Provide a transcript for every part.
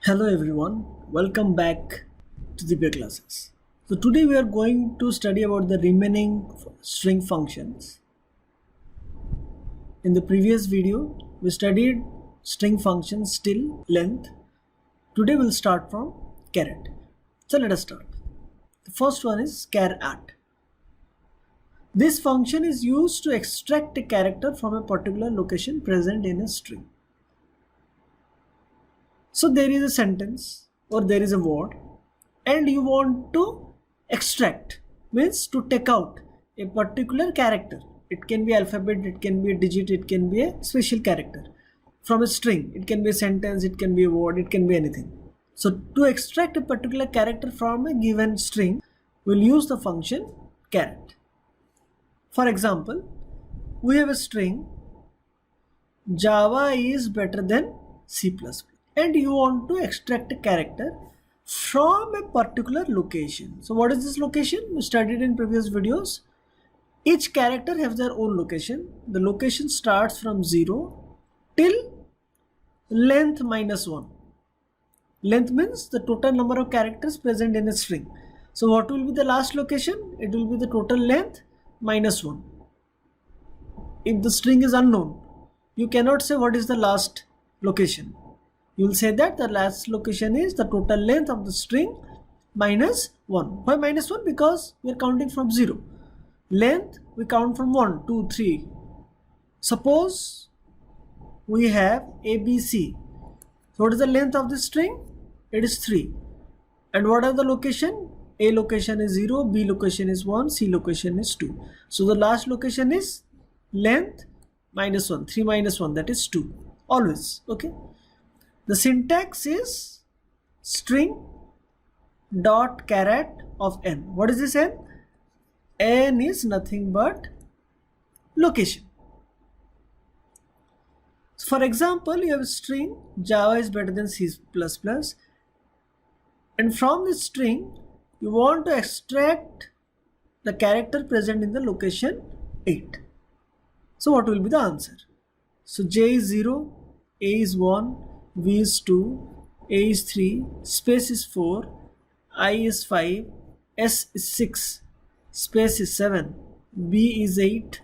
Hello everyone, welcome back to the Dibbia classes. So today we are going to study about the remaining string functions. In the previous video, we studied string functions till length. Today we'll start from caret. So let us start. The first one is char at. This function is used to extract a character from a particular location present in a string. So there is a sentence or there is a word and you want to extract, means to take out a particular character. It can be alphabet, it can be a digit, it can be a special character from a string. It can be a sentence, it can be a word, it can be anything. So to extract a particular character from a given string, we'll use the function caret. For example, we have a string Java is better than C++ and you want to extract a character from a particular location. So what is this location? We studied in previous videos. Each character has their own location. The location starts from 0 till length -1. Length means the total number of characters present in a string. So what will be the last location? It will be the total length -1. If the string is unknown, you cannot say what is the last location. You will say that the last location is the total length of the string -1. Why -1? Because we are counting from 0. Length we count from 1, 2, 3. Suppose we have ABC. So what is the length of this string? It is 3. And what are the location? A location is 0, B location is 1, C location is 2. So the last location is length -1, 3 -1, that is 2. Always, okay? The syntax is string dot caret of n. What is this n? N is nothing but location. So for example, you have a string Java is better than C++, and from this string you want to extract the character present in the location 8. So what will be the answer? So J is 0, A is 1, V is 2, A is 3, space is 4, I is 5, S is 6, space is 7, B is 8.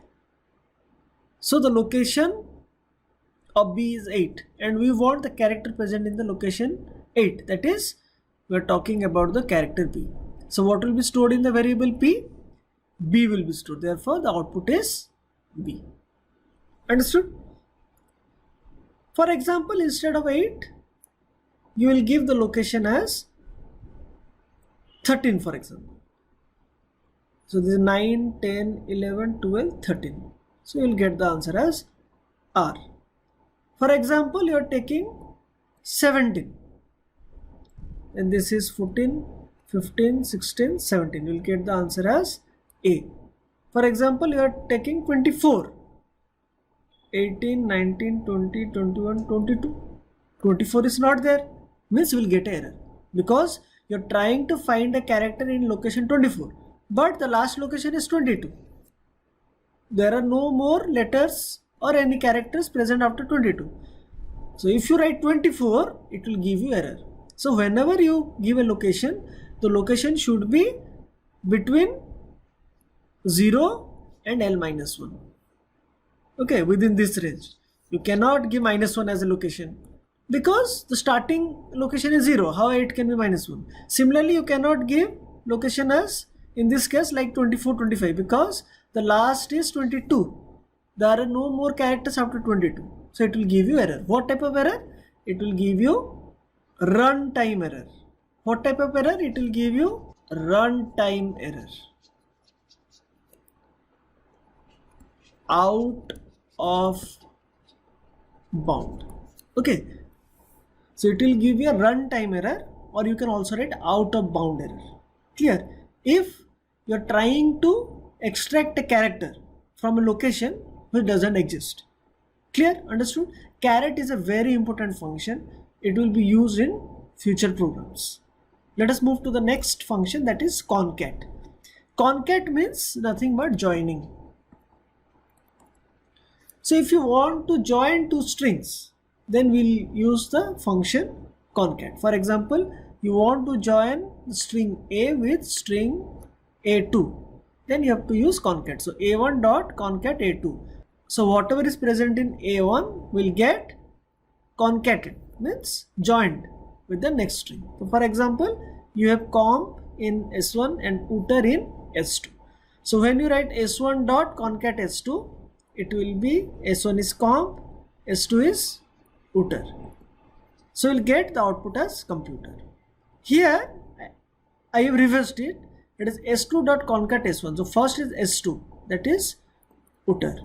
So the location of B is 8 and we want the character present in the location 8. That is, we are talking about the character B. So what will be stored in the variable P? B will be stored. Therefore, the output is B. Understood? For example, instead of 8, you will give the location as 13, for example. So this is 9, 10, 11, 12, 13. So you will get the answer as R. For example, you are taking 17. And this is 14, 15, 16, 17. You will get the answer as A. For example, you are taking 24. 18, 19, 20, 21, 22. 24 is not there, means you will get an error because you are trying to find a character in location 24 but the last location is 22. There are no more letters or any characters present after 22. So if you write 24, it will give you error. So whenever you give a location, the location should be between 0 and L-1. Okay, within this range. You cannot give -1 as a location because the starting location is 0. How it can be -1? Similarly, you cannot give location as, in this case, like 24, 25 because the last is 22. There are no more characters after 22. So it will give you error. What type of error? It will give you runtime error. What type of error? It will give you runtime error. Out of bound. Okay, so it will give you a runtime error or you can also write out of bound error. Clear? If you are trying to extract a character from a location which doesn't exist. Clear? Understood? Caret is a very important function. It will be used in future programs. Let us move to the next function, that is concat. Concat means nothing but joining. So if you want to join two strings, then we'll use the function concat. For example, you want to join string A with string A2, then you have to use concat. So A1 dot concat A2. So whatever is present in A1 will get concated, means joined with the next string. So for example, you have comp in S1 and utter in S2. So when you write S1 dot concat S2, it will be S1 is comp, S2 is utter. So you'll get the output as computer. Here I have reversed it. It is S2 dot concat S1. So first is S2, that is utter.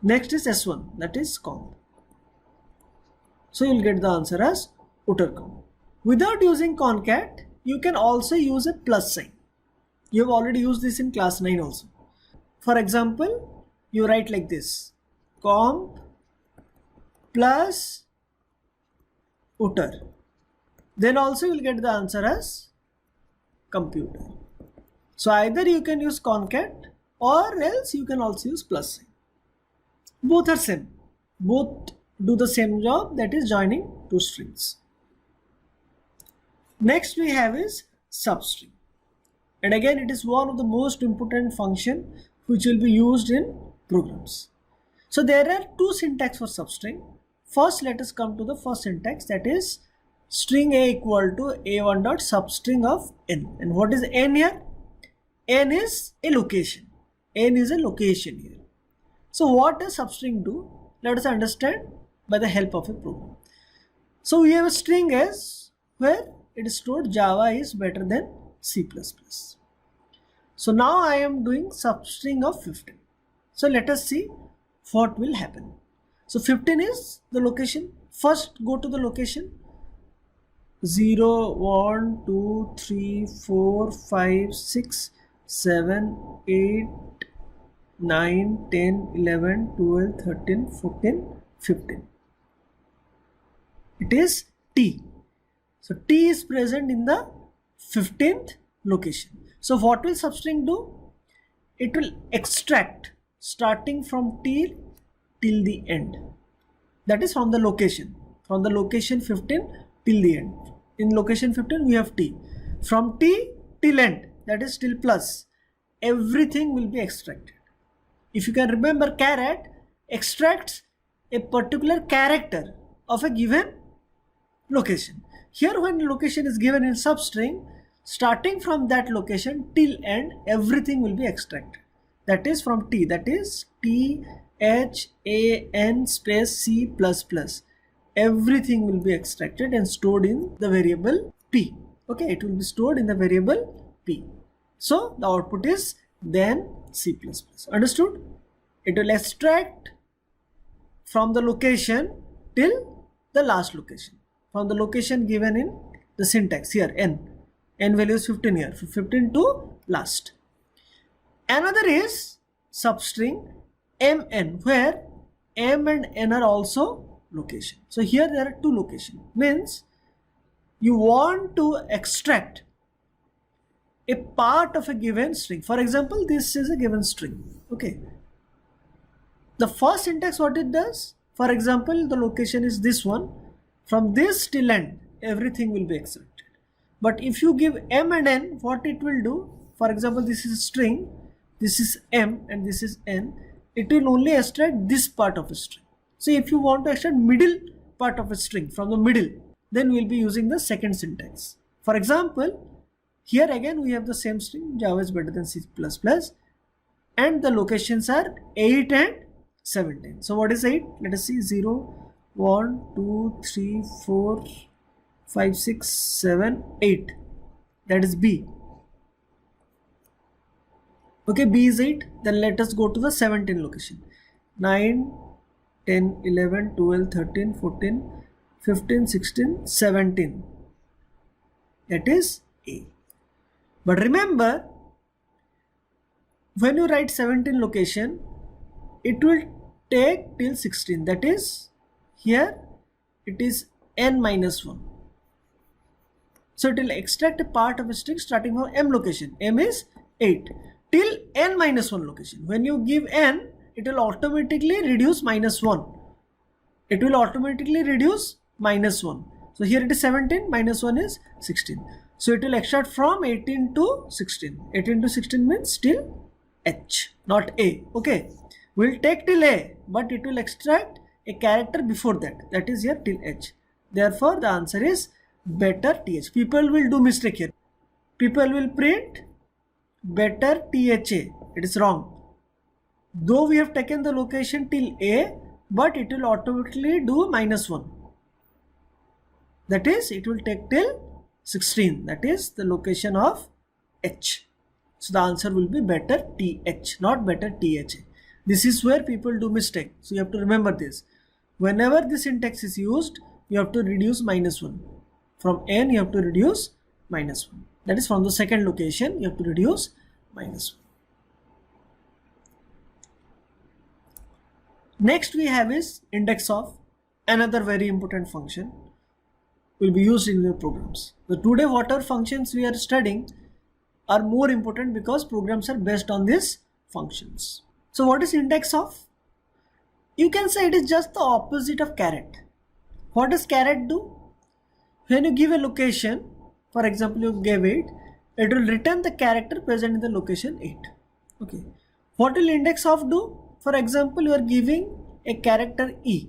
Next is S1, that is comp. So you'll get the answer as utter comp. Without using concat, you can also use a plus sign. You have already used this in class 9 also. For example, you write like this: comp plus utter. Then also you will get the answer as computer. So either you can use concat or else you can also use plus sign. Both are same. Both do the same job, that is joining two strings. Next we have is substring. And again, it is one of the most important function which will be used in programs. So there are two syntax for substring. First, let us come to the first syntax, that is string A equal to A1 dot substring of n. And what is n here? N is a location. N is a location here. So what does substring do? Let us understand by the help of a program. So we have a string S where it is stored Java is better than C++. So now I am doing substring of 15. So let us see what will happen. So 15 is the location. First go to the location 0, 1, 2, 3, 4, 5, 6, 7, 8, 9, 10, 11, 12, 13, 14, 15. It is T. So T is present in the 15th location. So what will substring do? It will extract starting from T till the end. That is from the location. From the location 15 till the end. In location 15 we have T. From T till end, that is till plus, everything will be extracted. If you can remember, caret extracts a particular character of a given location. Here when location is given in substring, starting from that location till end, everything will be extracted. That is from T, that is T H A N space C plus plus. Everything will be extracted and stored in the variable P. Okay, it will be stored in the variable P. So the output is then C++. Understood? It will extract from the location till the last location. From the location given in the syntax here, n. N value is 15 here. 15 to last. Another is substring mn, where m and n are also location. So here there are two locations. Means you want to extract a part of a given string. For example, this is a given string. Okay. The first syntax, what it does? For example, the location is this one. From this till end, everything will be extracted. But if you give m and n, what it will do? For example, this is a string, this is m and this is n. It will only extract this part of a string. So if you want to extract middle part of a string from the middle, then we will be using the second syntax. For example, here again we have the same string, Java is better than C++, and the locations are 8 and 17. So what is 8? Let us see. 0, 1, 2, 3, 4, 5, 6, 7, 8. That is B. Okay, B is 8. Then let us go to the 17 location. 9, 10, 11, 12, 13, 14, 15, 16, 17. That is A. But remember, when you write 17 location, it will take till 16. That is, here it is n minus 1. So it will extract a part of a string starting from m location. M is 8 till n minus 1 location. When you give n, it will automatically reduce minus 1. It will automatically reduce minus 1. So here it is 17, minus 1 is 16. So it will extract from 18 to 16. 18 to 16 means till H, not A. Okay. We'll take till A, but it will extract a character before that. That is here till H. Therefore, the answer is better TH. People will do mistake here. People will print better THA. It is wrong. Though we have taken the location till A, but it will automatically do minus 1. That is, it will take till 16. That is the location of H. So the answer will be better TH, not better THA. This is where people do mistake. So you have to remember this. Whenever this syntax is used, you have to reduce minus 1. From N, you have to reduce minus 1. That is from the second location, you have to reduce minus 1. Next we have is index of, another very important function will be used in your programs. The today whatever functions we are studying are more important because programs are based on these functions. So what is index of? You can say it is just the opposite of caret. What does caret do? When you give a location, for example you gave 8, it will return the character present in the location 8. Okay. What will index of do? For example, you are giving a character E.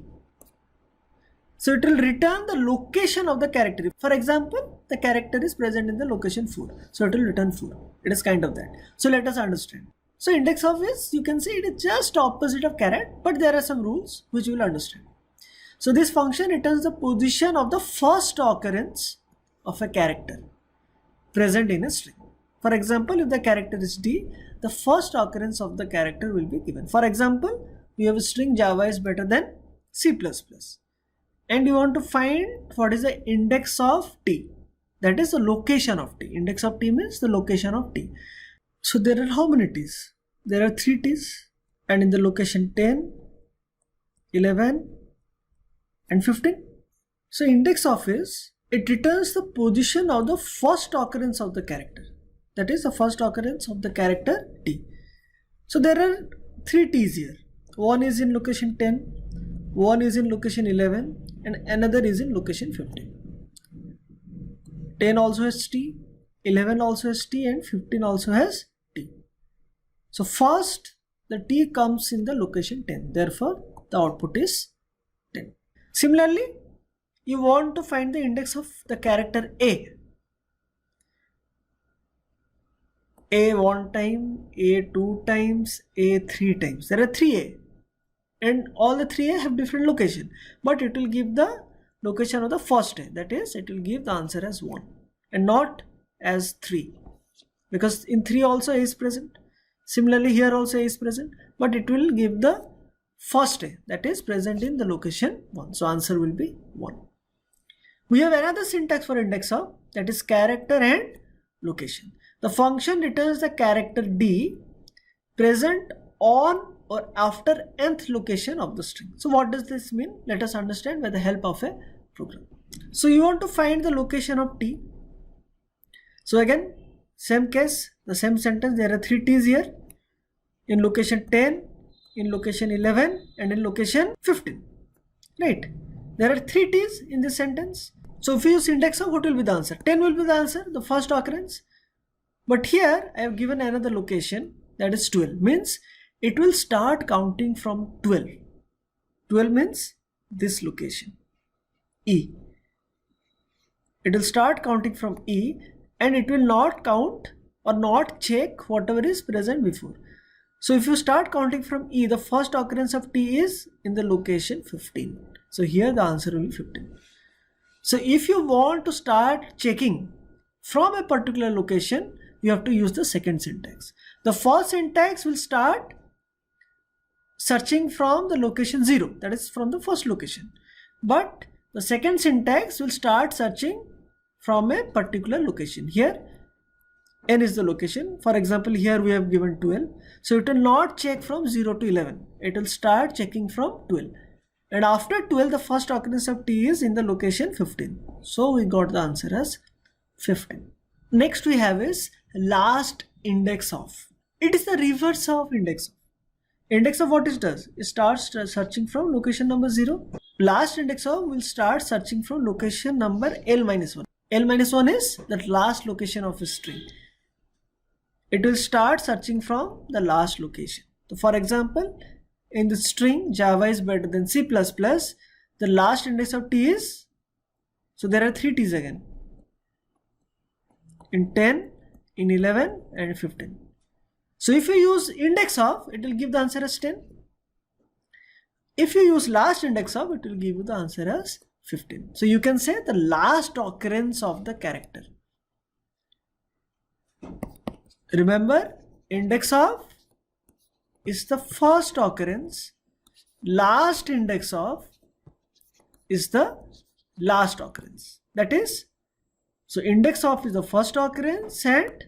So it will return the location of the character. For example, the character is present in the location 4. So it will return 4. It is kind of that. So let us understand. So index of is, you can say it is just opposite of caret, but there are some rules which you will understand. So this function returns the position of the first occurrence of a character present in a string. For example, if the character is D, the first occurrence of the character will be given. For example, you have a string Java is better than C++. And you want to find what is the index of T. That is the location of T. Index of T means the location of T. So there are how many T's? There are 3 T's, and in the location 10, 11 and 15. So index of is, it returns the position of the first occurrence of the character. That is the first occurrence of the character T. So there are 3 T's here. One is in location 10, one is in location 11 and another is in location 15. 10 also has T, 11 also has T and 15 also has T. So first the T comes in the location 10. Therefore the output is 10. Similarly, you want to find the index of the character A. A 1 time, A 2 times, A 3 times. There are 3A. And all the 3A have different location. But it will give the location of the first A. That is, it will give the answer as 1. And not as 3. Because in 3 also A is present. Similarly, here also A is present. But it will give the first A. That is present in the location 1. So answer will be 1. We have another syntax for index of, that is character and location. The function returns the character D present on or after nth location of the string. So what does this mean? Let us understand with the help of a program. So you want to find the location of T. So again, same case, the same sentence, there are 3 T's here. In location 10, in location 11 and in location 15. Right? There are 3 T's in this sentence. So if you use index of, what will be the answer? 10 will be the answer, the first occurrence. But here I have given another location, that is 12. Means it will start counting from 12. 12 means this location, E. It will start counting from E and it will not count or not check whatever is present before. So if you start counting from E, the first occurrence of T is in the location 15. So here the answer will be 15. So if you want to start checking from a particular location, you have to use the second syntax. The first syntax will start searching from the location 0, that is from the first location. But the second syntax will start searching from a particular location. Here n is the location. For example, here we have given 12. So it will not check from 0 to 11. It will start checking from 12. And after 12, the first occurrence of T is in the location 15. So we got the answer as 15. Next we have is last index of. It is the reverse of index of. Index of what it does? It starts searching from location number 0. last index of will start searching from location number L-1. L-1 is that last location of a string. It will start searching from the last location. So for example, in the string Java is better than C++, the last index of T is, so there are 3 T's again, in 10, in 11 and 15. So if you use index of, it will give the answer as 10. If you use last index of, it will give you the answer as 15. So you can say the last occurrence of the character. Remember, index of is the first occurrence, last index of is the last occurrence. That is, so index of is the first occurrence and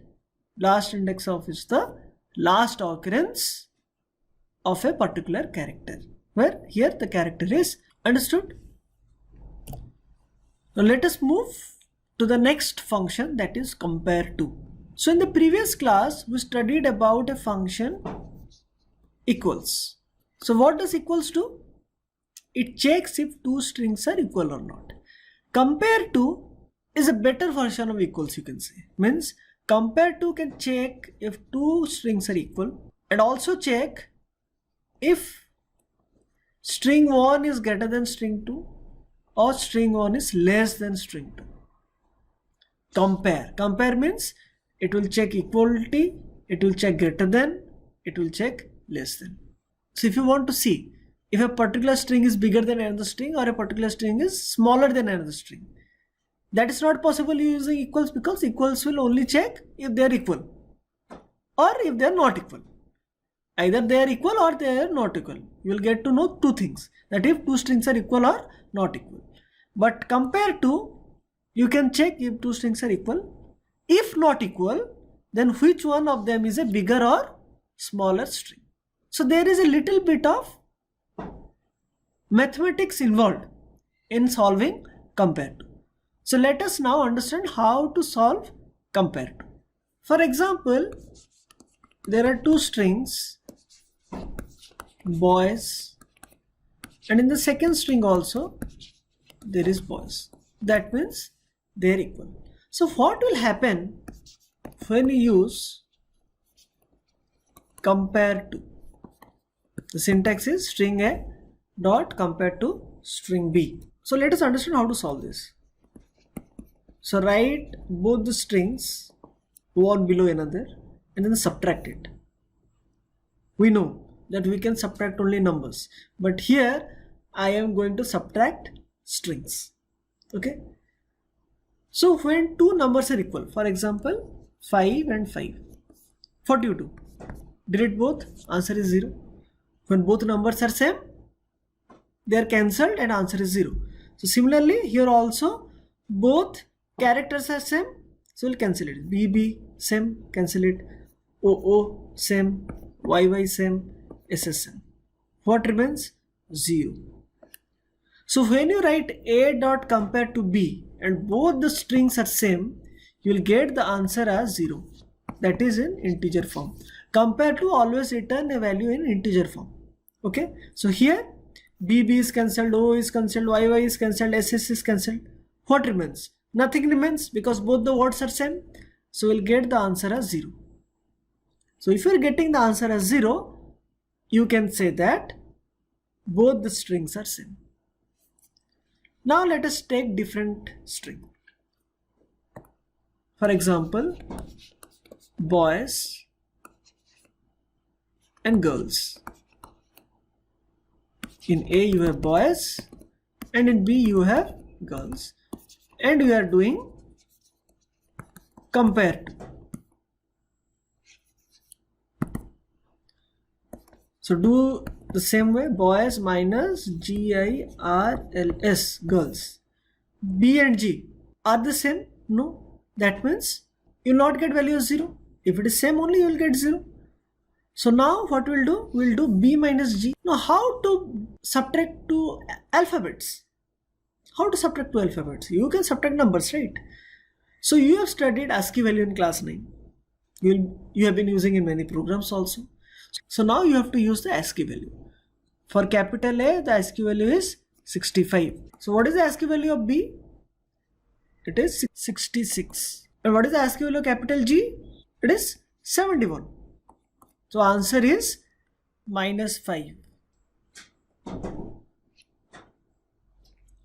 last index of is the last occurrence of a particular character, where here the character is. Understood? Now let us move to the next function, that is compare to. So in the previous class we studied about a function equals. So what does equals do? It checks if two strings are equal or not. Compare to is a better version of equals, you can say. Means compare to can check if two strings are equal and also check if string 1 is greater than string 2 or string 1 is less than string 2. Compare means it will check equality, it will check greater than, it will check less than. So if you want to see if a particular string is bigger than another string or a particular string is smaller than another string, that is not possible using equals, because equals will only check if they are equal or if they are not equal. Either they are equal or they are not equal. You will get to know two things, that if two strings are equal or not equal. But compare to, you can check if two strings are equal. If not equal, then which one of them is a bigger or smaller string. So there is a little bit of mathematics involved in solving compare to. So let us now understand how to solve compare to. For example, there are two strings, boys, and in the second string also there is boys. That means they are equal. So what will happen when you use compare to? The syntax is string A dot compare to string B. So let us understand how to solve this. So write both the strings one below another and then subtract it. We know that we can subtract only numbers, but here I am going to subtract strings. Okay. So when two numbers are equal, for example 5 and 5, what do you do? Delete both, answer is 0. When both numbers are same, they are cancelled and answer is 0. So similarly here also both characters are same, so we'll cancel it. BB same, cancel it. OO same, YY same, SS same. What remains? 0. So when you write A dot compare to B and both the strings are same, you will get the answer as 0. That is in integer form. Compare to always return a value in integer form. Okay. So here BB is cancelled, O is cancelled, YY is cancelled, SS is cancelled. What remains? Nothing remains because both the words are same. So we'll get the answer as 0. So if you're getting the answer as 0, you can say that both the strings are same. Now let us take different string. For example, boys and girls. In A you have boys and in B you have girls, and we are doing compare to. So do the same way, boys minus GIRLS, girls. B and G are the same? No. That means you will not get value as 0. If it is same only, you will get 0. So now what we'll do? We'll do B minus G. Now how to subtract two alphabets? How to subtract two alphabets? You can subtract numbers, right? So you have studied ASCII value in class 9. You have been using in many programs also. So now you have to use the ASCII value. For capital A, the ASCII value is 65. So what is the ASCII value of B? It is 66. And what is the ASCII value of capital G? It is 71. So answer is -5.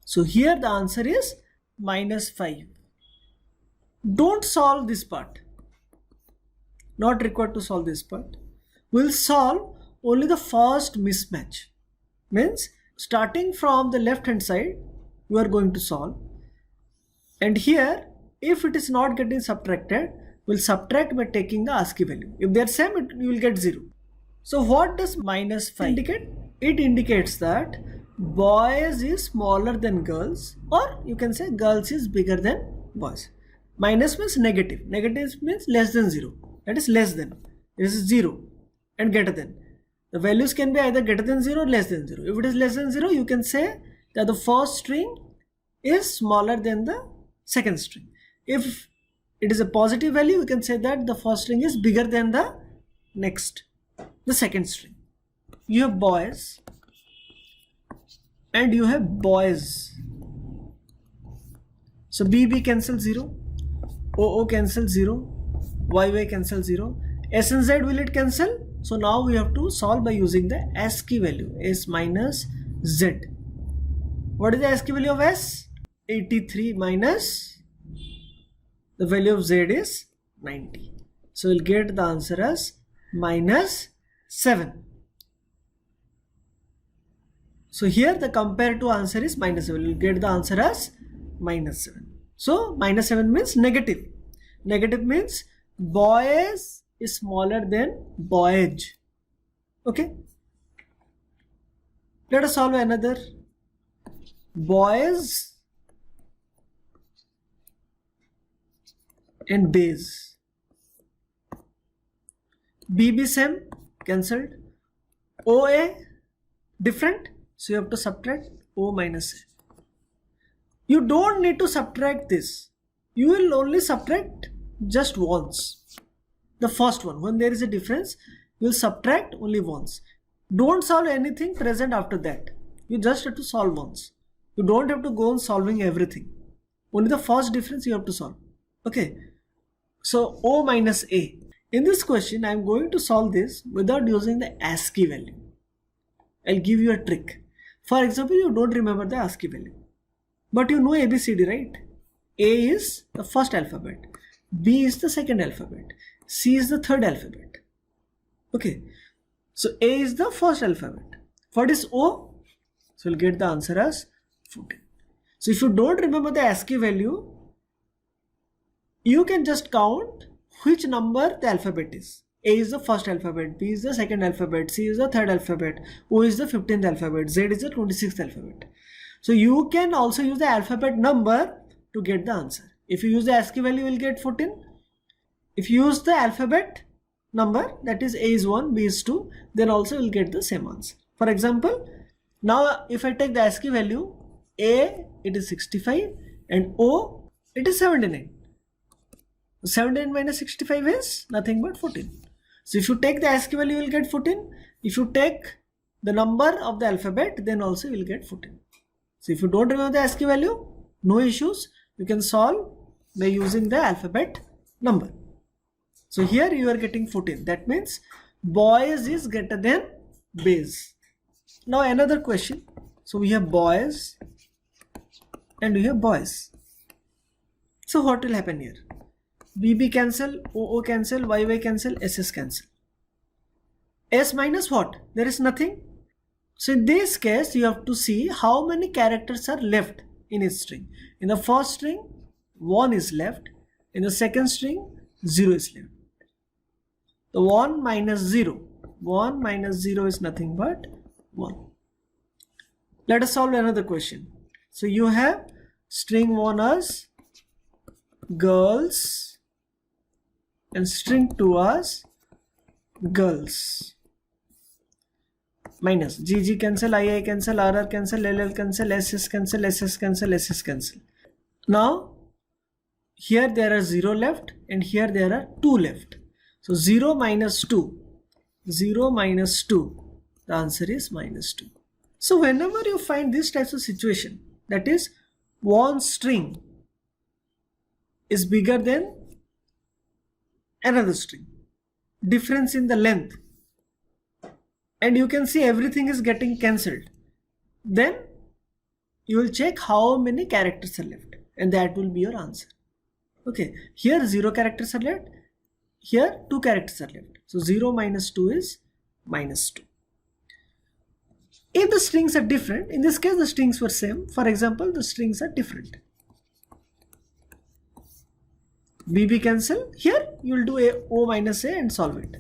So here the answer is -5. Don't solve this part. Not required to solve this part. We'll solve only the first mismatch. Means starting from the left hand side, we are going to solve. And here, if it is not getting subtracted, we'll subtract by taking the ASCII value. If they are same, you will get 0. So what does -5 indicate? It indicates that boys is smaller than girls, or you can say girls is bigger than boys. Minus means negative. Negative means less than 0. That is less than. This is 0 and greater than. The values can be either greater than 0 or less than 0. If it is less than 0, you can say that the first string is smaller than the second string. If it is a positive value, you can say that the first string is bigger than the second string. You have boys and you have boys. So BB cancel 0, OO cancel 0, YY cancel 0, S and Z will it cancel? So now we have to solve by using the ASCII value, S minus Z. What is the ASCII value of S? 83 minus the value of Z is 90. So we'll get the answer as -7. So here the compared to answer is -7. We'll get the answer as -7. So -7 means negative. Negative means boys is smaller than boys. Okay. Let us solve another. Boys and bays. BB same, cancelled. OA different, so you have to subtract O minus A. You don't need to subtract this. You will only subtract just once. The first one, when there is a difference, you will subtract only once. Don't solve anything present after that. You just have to solve once. You don't have to go on solving everything. Only the first difference you have to solve. Okay. So O minus A. In this question, I am going to solve this without using the ASCII value. I'll give you a trick. For example, you don't remember the ASCII value, but you know ABCD, right? A is the first alphabet, B is the second alphabet, C is the third alphabet. Okay, so A is the first alphabet. What is O? So we'll get the answer as 14. So if you don't remember the ASCII value, you can just count which number the alphabet is. A is the first alphabet, B is the second alphabet, C is the third alphabet, O is the 15th alphabet, Z is the 26th alphabet. So you can also use the alphabet number to get the answer. If you use the ASCII value, you will get 14. If you use the alphabet number, that is A is 1, B is 2, then also you will get the same answer. For example, now if I take the ASCII value, A, it is 65 and O, it is 79. 79 minus 65 is nothing but 14. So if you take the ASCII value, you will get 14. If you take the number of the alphabet, then also you will get 14. So if you don't remember the ASCII value, no issues. You can solve by using the alphabet number. So here you are getting 14. That means boys is greater than bays. Now another question. So we have boys and we have boys. So what will happen here? BB cancel, OO cancel, YY cancel, SS cancel. S minus what? There is nothing. So in this case, you have to see how many characters are left in each string. In the first string, 1 is left. In the second string, 0 is left. The 1 minus 0. 1 minus 0 is nothing but 1. Let us solve another question. So you have string 1 as girls and string 2 as girls. Minus GG cancel, II cancel, RR cancel, LL cancel, SS cancel, SS cancel, SS cancel. Now here there are 0 left and here there are 2 left. So 0 minus 2, 0 minus 2, the answer is -2. So whenever you find these types of situation, that is one string is bigger than another string, difference in the length, and you can see everything is getting cancelled, then you will check how many characters are left, and that will be your answer. Okay, here 0 characters are left, here 2 characters are left, so 0 minus 2 is minus 2. If the strings are different, in this case the strings were same, for example the strings are different, BB cancel, here you will do O minus A and solve it.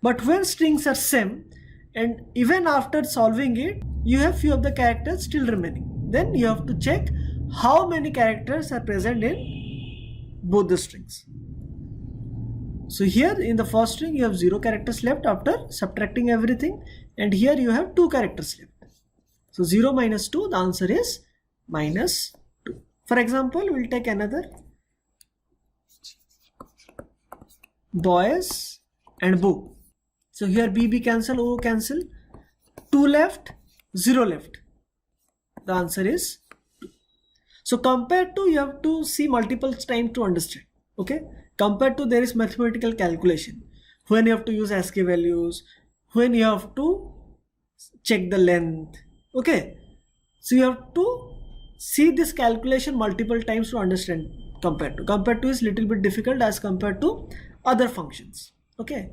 But when strings are same and even after solving it you have few of the characters still remaining, then you have to check how many characters are present in both the strings. So here in the first string you have 0 characters left after subtracting everything, and here you have 2 characters left. So 0 minus 2, the answer is minus 2. For example, we'll take another, boys and book. So here BB cancel, O cancel, 2 left, 0 left. The answer is 2. So compared to, you have to see multiple times to understand. Okay, compared to, there is mathematical calculation, when you have to use ASCII values, when you have to check the length. Okay, so you have to see this calculation multiple times to understand. Compared to is little bit difficult as compared to other functions. Okay,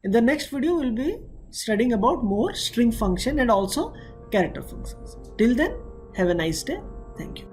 in the next video we'll be studying about more string function and also character functions. Till then, have a nice day. Thank you.